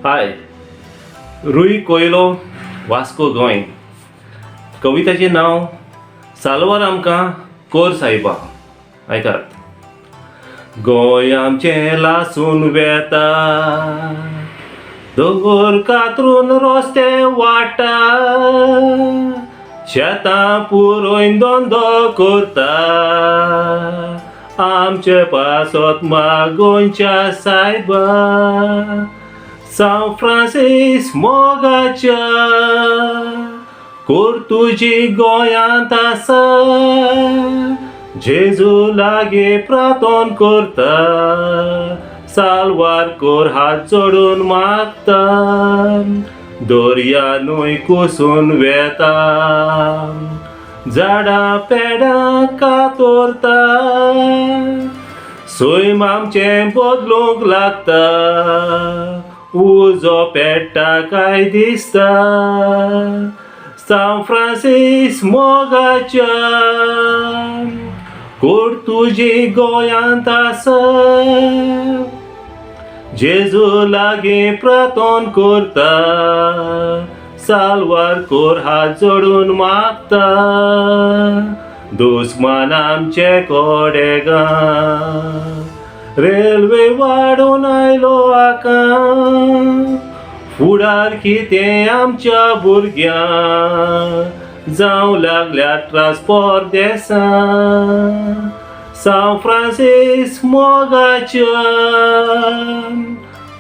हाय, रुई कोयलो वास्को गोंय. कविताचें नांव साल्वार आमकां कोर साहिबा. आयकात. गोंय आमचें लासून वेता, दोंगर कातरून रस्ते वाटा, शेतां पुरोयन धंदो करता, आमचे पासत गोंयच्या सायबा. सांव फ्रांसीस मोगाच्या कोर्तुजी गोंयांत आसा, जेजू लागी प्रार्थना करता, साल्वार कोर हात जोडून मागता, दर्या न्हंय कुसून वेता, झाडां पेडां कातोरता, सैम आमचें बदलूंक लागता, उजो पेट्टा काय दिसता. सांव फ्रांसीस मोगाच्या कोर्तुजी गोंयांत आसा, जेजू लागी प्रार्थना करता, साल्वार कोर हात जोडून मागता, दुस्मान आमचे कोडेगां, रेल्वे वाडून आयलो आकां, फुडार कितें आमच्या भुरग्यांक जावं लागल्या ट्रान्सपोर्ट देसां. सांव फ्रांसीस मोगाच्या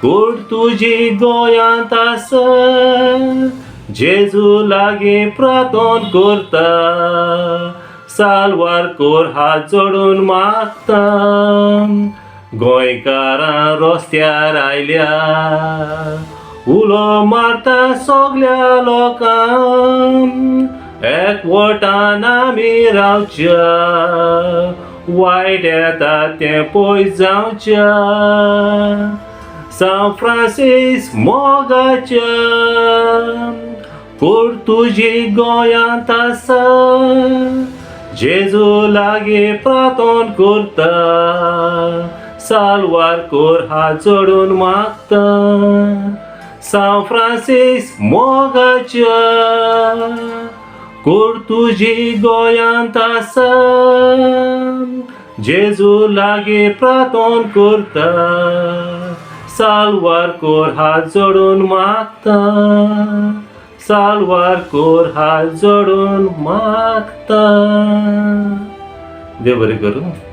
कोर्तुजी गोंयांत आसा, जेजू लागी प्रार्थना करता, साल्वार कोर हात जोडून मागता, गोंयकारां रस्त्यार आयल्या, उलो मारता सगल्या लोकांक, एकवटान आमी रावच्या, वायट येता तें पयस जावच्या. सांव फ्रांसीस मोगाच्या कोर्तुजी गोंयांत आसा, जेजू लागी प्रार्थना करता, साल्वार कोर हात जोडून मागता, सांव फ्रांसीस मोगाच्या कोर्तुजी गोंयांत आसा, जेजू लागी प्रार्थना करता, साल्वार कोर हात जोडून मागता, साल्वार कोर हात जोडून मागता. देव बरें करूं.